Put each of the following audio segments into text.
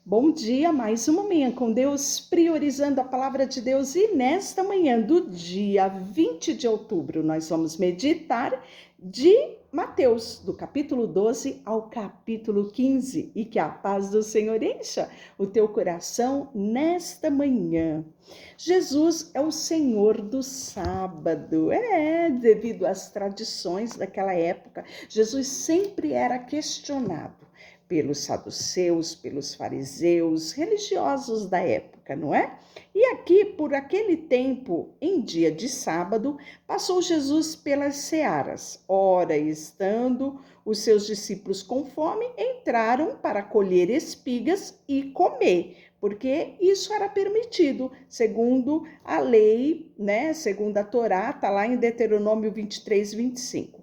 Bom dia, mais uma manhã com Deus, priorizando a palavra de Deus. E nesta manhã do dia 20 de outubro, nós vamos meditar de Mateus, do capítulo 12 ao capítulo 15. E que a paz do Senhor encha o teu coração nesta manhã. Jesus é o Senhor do sábado. Devido às tradições daquela época, Jesus sempre era questionado pelos saduceus, pelos fariseus, religiosos da época, não é? E aqui, por aquele tempo, em dia de sábado, passou Jesus pelas searas. Ora, estando os seus discípulos com fome, entraram para colher espigas e comer, porque isso era permitido, segundo a lei, né? Segundo a Torá, está lá em Deuteronômio 23, 25.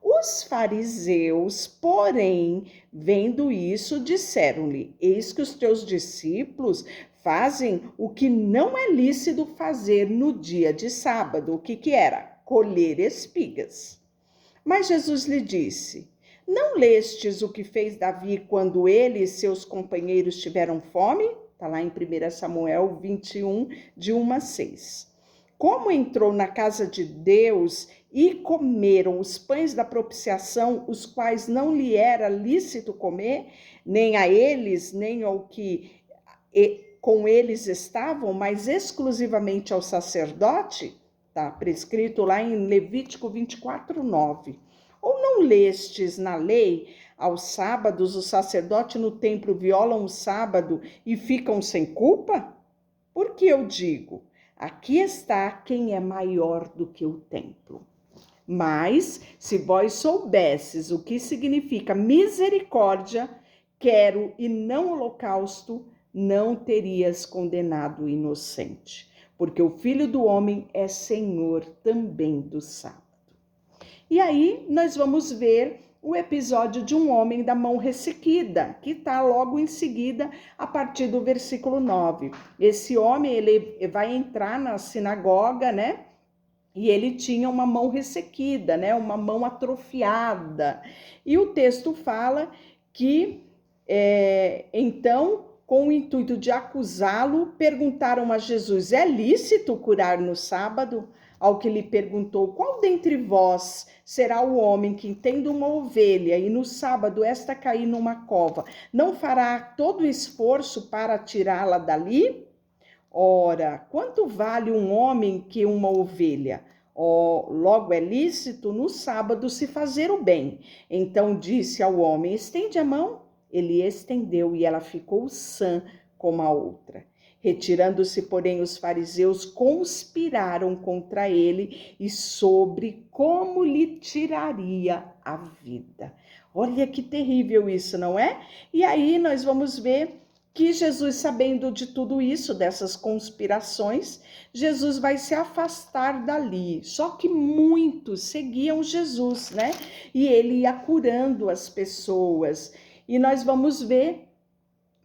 Os fariseus, porém, vendo isso, disseram-lhe: eis que os teus discípulos fazem o que não é lícito fazer no dia de sábado. O que era? Colher espigas. Mas Jesus lhe disse: não lestes o que fez Davi quando ele e seus companheiros tiveram fome? Está lá em 1 Samuel 21, de 1 a 6. Como entrou na casa de Deus e comeram os pães da propiciação, os quais não lhe era lícito comer, nem a eles, nem ao que com eles estavam, mas exclusivamente ao sacerdote, está prescrito lá em Levítico 24, 9. Ou não lestes na lei, aos sábados o sacerdote no templo violam o sábado e ficam sem culpa? Por que eu digo? Aqui está quem é maior do que o templo. Mas, se vós soubesses o que significa misericórdia, quero e não holocausto, não terias condenado o inocente, porque o Filho do Homem é Senhor também do sábado. E aí nós vamos ver o episódio de um homem da mão ressequida, que está logo em seguida, a partir do versículo 9. Esse homem, ele vai entrar na sinagoga, né? E ele tinha uma mão ressequida, né? Uma mão atrofiada. E o texto fala que, então, com o intuito de acusá-lo, perguntaram a Jesus: é lícito curar no sábado? Ao que lhe perguntou: qual dentre vós será o homem que, tendo uma ovelha e no sábado esta cair numa cova, não fará todo o esforço para tirá-la dali? Ora, quanto vale um homem que uma ovelha? Logo é lícito no sábado se fazer o bem. Então disse ao homem: estende a mão. Ele estendeu e ela ficou sã como a outra. Retirando-se, porém, os fariseus conspiraram contra ele e sobre como lhe tiraria a vida. Olha que terrível isso, não é? E aí nós vamos ver que Jesus, sabendo de tudo isso, dessas conspirações, Jesus vai se afastar dali. Só que muitos seguiam Jesus, né? E ele ia curando as pessoas. E nós vamos ver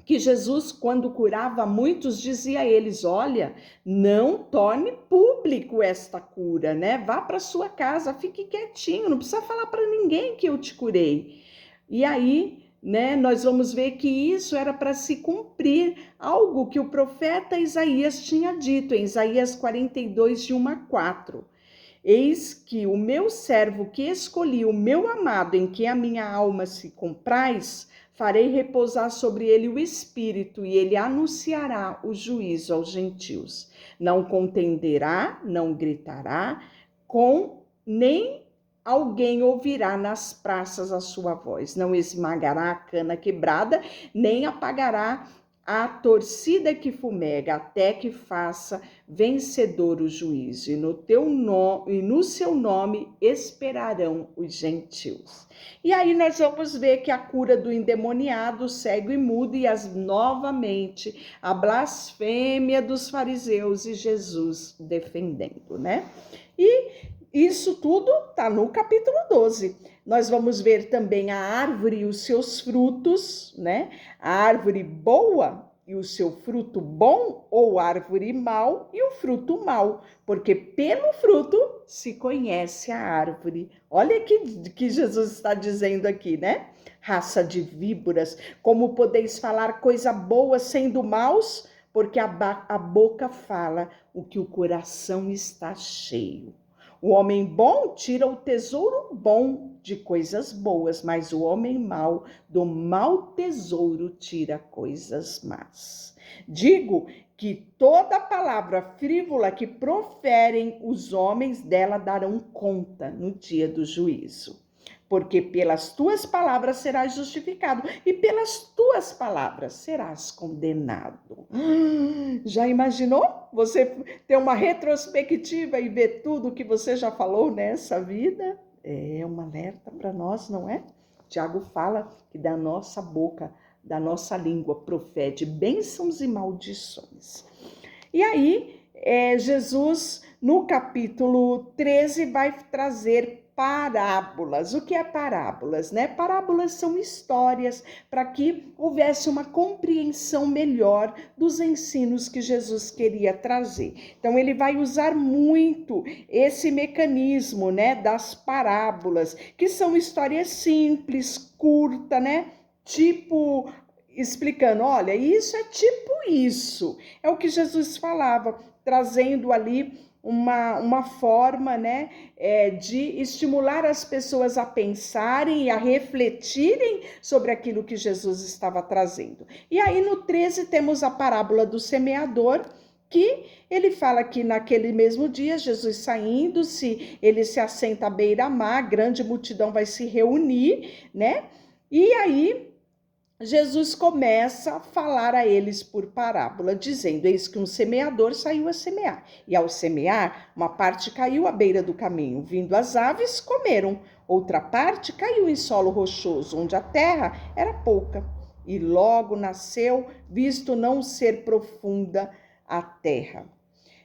que Jesus, quando curava muitos, dizia a eles: olha, não torne público esta cura, né? Vá para sua casa, fique quietinho, não precisa falar para ninguém que eu te curei. E aí, né, nós vamos ver que isso era para se cumprir algo que o profeta Isaías tinha dito, em Isaías 42, de 1 a 4. Eis que o meu servo que escolhi, o meu amado, em quem a minha alma se compraz, farei repousar sobre ele o Espírito, e ele anunciará o juízo aos gentios. Não contenderá, não gritará, nem alguém ouvirá nas praças a sua voz. Não esmagará a cana quebrada, nem apagará a torcida que fumega, até que faça vencedor o juízo. E no seu nome esperarão os gentios. E aí nós vamos ver que a cura do endemoniado, cego e mudo, e novamente a blasfêmia dos fariseus e Jesus defendendo, né? E isso tudo está no capítulo 12. Nós vamos ver também a árvore e os seus frutos, né? A árvore boa e o seu fruto bom, ou árvore mau e o fruto mau, porque pelo fruto se conhece a árvore. Olha que Jesus está dizendo aqui, né? Raça de víboras, como podeis falar coisa boa sendo maus? Porque a boca fala o que o coração está cheio. O homem bom tira o tesouro bom de coisas boas, mas o homem mau do mau tesouro tira coisas más. Digo que toda palavra frívola que proferem os homens dela darão conta no dia do juízo. Porque pelas tuas palavras serás justificado e pelas tuas palavras serás condenado. Já imaginou? Você ter uma retrospectiva e ver tudo que você já falou nessa vida? É um alerta para nós, não é? Tiago fala que da nossa boca, da nossa língua, profete bênçãos e maldições. E aí, Jesus, no capítulo 13, vai trazer parábolas. O que é parábolas, né? Parábolas são histórias para que houvesse uma compreensão melhor dos ensinos que Jesus queria trazer. Então ele vai usar muito esse mecanismo, né, das parábolas, que são histórias simples, curtas, né? Tipo explicando, olha, isso é tipo isso. É o que Jesus falava, trazendo ali uma forma, né, de estimular as pessoas a pensarem e a refletirem sobre aquilo que Jesus estava trazendo. E aí no 13 temos a parábola do semeador, que ele fala que naquele mesmo dia, Jesus saindo, ele se assenta à beira-mar, grande multidão vai se reunir, né? E aí Jesus começa a falar a eles por parábola, dizendo, eis que um semeador saiu a semear. E ao semear, uma parte caiu à beira do caminho. Vindo as aves, comeram. Outra parte caiu em solo rochoso, onde a terra era pouca. E logo nasceu, visto não ser profunda a terra.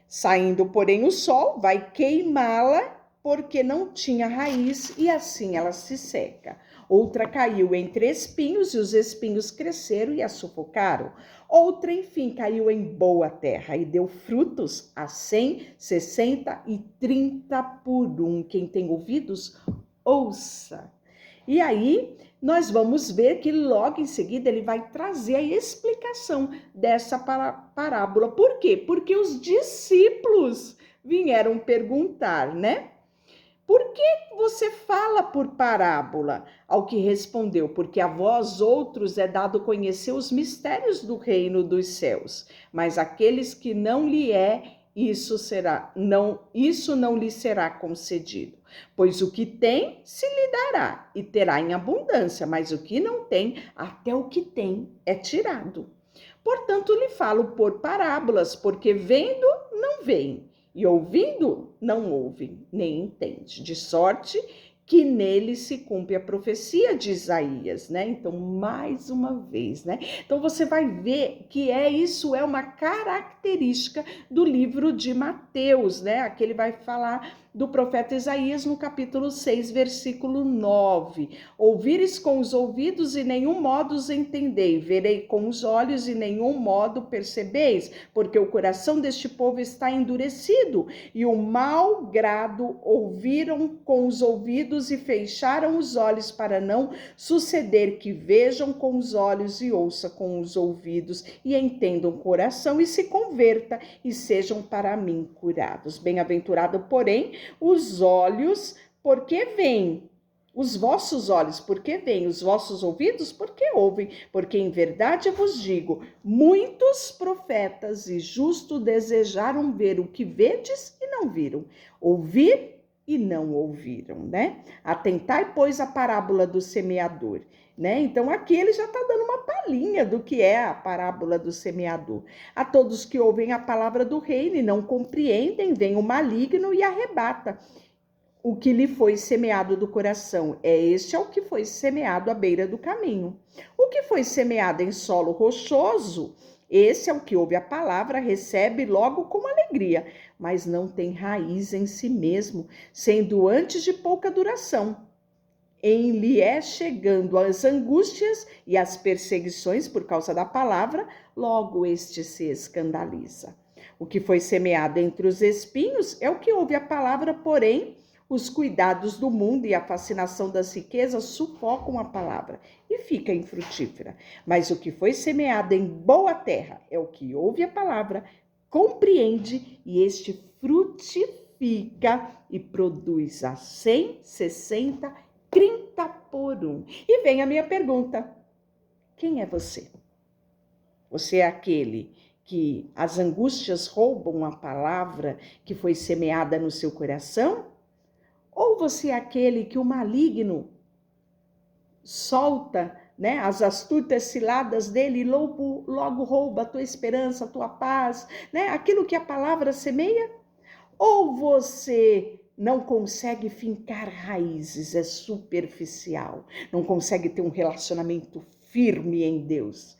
Saindo, porém, o sol vai queimá-la, porque não tinha raiz, e assim ela se seca. Outra caiu entre espinhos, e os espinhos cresceram e a sufocaram. Outra, enfim, caiu em boa terra e deu frutos a 100, 60 e 30 por um. Quem tem ouvidos, ouça. E aí, nós vamos ver que logo em seguida ele vai trazer a explicação dessa parábola. Por quê? Porque os discípulos vieram perguntar, né? Por que você fala por parábola? Ao que respondeu, porque a vós outros é dado conhecer os mistérios do reino dos céus, mas aqueles que não lhe isso não lhe será concedido. Pois o que tem se lhe dará e terá em abundância, mas o que não tem, até o que tem é tirado. Portanto, lhe falo por parábolas, porque vendo não veem, e ouvindo, não ouvem, nem entende. De sorte que nele se cumpre a profecia de Isaías, né? Então, mais uma vez, né? Então, você vai ver que isso é uma característica do livro de Mateus, né? Aqui ele vai falar do profeta Isaías no capítulo 6, versículo 9. Ouvires com os ouvidos e nenhum modo os entendei, verei com os olhos e nenhum modo percebeis, porque o coração deste povo está endurecido, e o mau grado ouviram com os ouvidos e fecharam os olhos, para não suceder que vejam com os olhos e ouçam com os ouvidos e entendam o coração e se converta e sejam para mim curados. Bem-aventurado, porém, os olhos, porque veem, os vossos olhos, porque veem, os vossos ouvidos, porque ouvem, porque em verdade eu vos digo, muitos profetas e justos desejaram ver o que vedes e não viram, ouvir e não ouviram, né? Atentai, pois, a parábola do semeador, né? Então aqui ele já está dando uma palhinha do que é a parábola do semeador. A todos que ouvem a palavra do reino e não compreendem, vem o maligno e arrebata o que lhe foi semeado do coração. Este é o que foi semeado à beira do caminho. O que foi semeado em solo rochoso, esse é o que ouve a palavra, recebe logo com alegria, mas não tem raiz em si mesmo, sendo antes de pouca duração. Em lhe chegando as angústias e as perseguições por causa da palavra, logo este se escandaliza. O que foi semeado entre os espinhos é o que ouve a palavra, porém, Os cuidados do mundo e a fascinação das riquezas sufocam a palavra e fica infrutífera. Mas o que foi semeado em boa terra é o que ouve a palavra, compreende e este frutifica e produz a 100, 60, 30 por um. E vem a minha pergunta: quem é você? Você é aquele que as angústias roubam a palavra que foi semeada no seu coração? Ou você é aquele que o maligno solta, né, as astutas ciladas dele e logo rouba a tua esperança, a tua paz, né, aquilo que a palavra semeia? Ou você não consegue fincar raízes, é superficial, não consegue ter um relacionamento firme em Deus?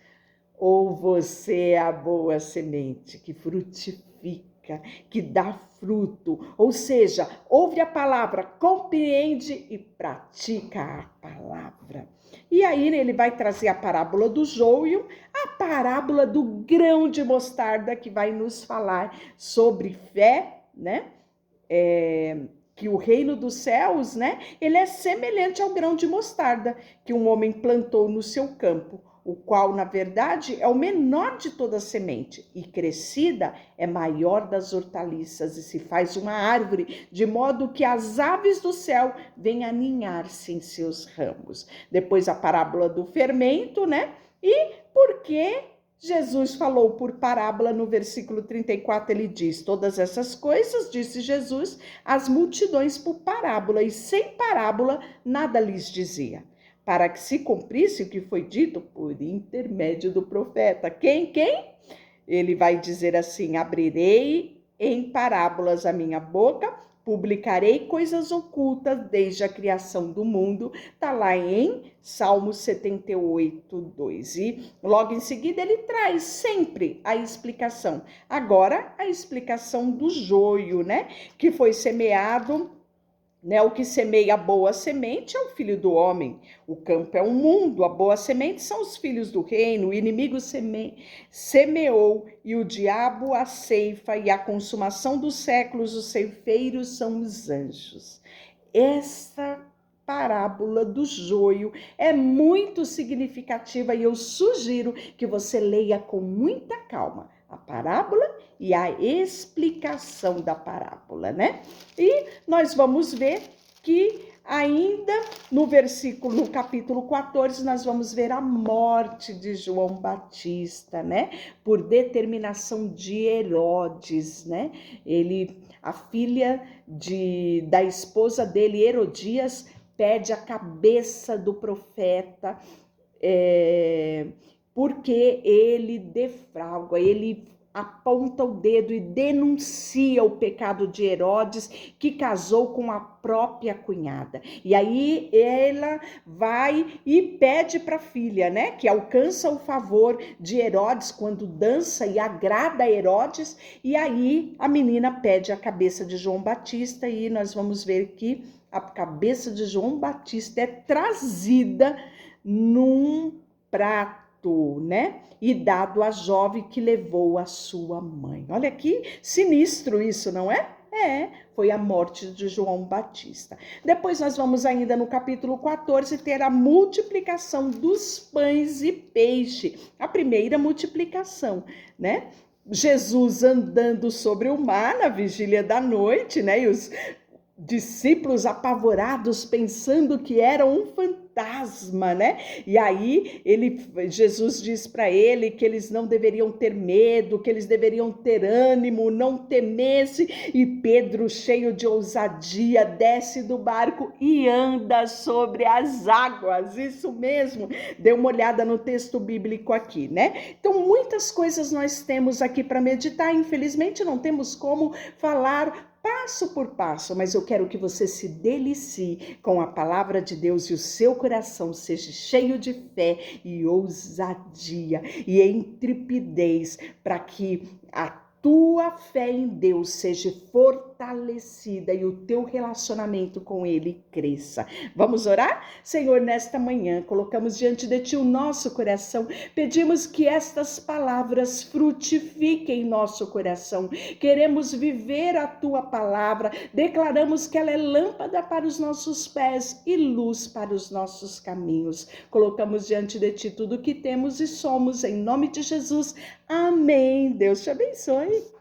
Ou você é a boa semente que frutifica, que dá fruto, ou seja, ouve a palavra, compreende e pratica a palavra. E aí ele vai trazer a parábola do joio, a parábola do grão de mostarda, que vai nos falar sobre fé, né? Que o reino dos céus, né? Ele é semelhante ao grão de mostarda que um homem plantou no seu campo, o qual, na verdade, é o menor de toda a semente, e crescida é maior das hortaliças, e se faz uma árvore, de modo que as aves do céu vêm aninhar-se em seus ramos. Depois a parábola do fermento, né? E por que Jesus falou por parábola no versículo 34, ele diz: todas essas coisas, disse Jesus, às multidões por parábola, e sem parábola nada lhes dizia, para que se cumprisse o que foi dito por intermédio do profeta. Quem? Ele vai dizer assim: abrirei em parábolas a minha boca, publicarei coisas ocultas desde a criação do mundo. Está lá em Salmo 78, 2. E logo em seguida ele traz sempre a explicação. Agora a explicação do joio, né? Que foi semeado, né? O que semeia a boa semente é o filho do homem. O campo é o mundo, a boa semente são os filhos do reino. O inimigo semeou e o diabo a ceifa, e a consumação dos séculos, os ceifeiros são os anjos. Essa parábola do joio é muito significativa e eu sugiro que você leia com muita calma a parábola e a explicação da parábola, né? E nós vamos ver que ainda no capítulo 14, nós vamos ver a morte de João Batista, né? Por determinação de Herodes, né? A filha da esposa dele, Herodias, pede a cabeça do profeta, porque ele defrauda, ele aponta o dedo e denuncia o pecado de Herodes, que casou com a própria cunhada. E aí ela vai e pede para a filha, né, que alcança o favor de Herodes quando dança e agrada Herodes, e aí a menina pede a cabeça de João Batista, e nós vamos ver que a cabeça de João Batista é trazida num prato, né? E dado à jovem que levou a sua mãe. Olha que sinistro isso, não é? Foi a morte de João Batista. Depois nós vamos ainda no capítulo 14 ter a multiplicação dos pães e peixe. A primeira multiplicação, né? Jesus andando sobre o mar na vigília da noite, né? E os discípulos apavorados pensando que era um fantasma, né? E aí Jesus diz para ele que eles não deveriam ter medo, que eles deveriam ter ânimo, não temesse. E Pedro, cheio de ousadia, desce do barco e anda sobre as águas. Isso mesmo. Dê uma olhada no texto bíblico aqui, né? Então, muitas coisas nós temos aqui para meditar. Infelizmente, não temos como falar passo por passo, mas eu quero que você se delicie com a palavra de Deus e o seu coração seja cheio de fé e ousadia e intrepidez, para que a tua fé em Deus seja fortalecida fortalecida e o teu relacionamento com Ele cresça. Vamos orar? Senhor, nesta manhã, colocamos diante de Ti o nosso coração, pedimos que estas palavras frutifiquem em nosso coração. Queremos viver a Tua palavra, declaramos que ela é lâmpada para os nossos pés e luz para os nossos caminhos. Colocamos diante de Ti tudo o que temos e somos, em nome de Jesus. Amém. Deus te abençoe.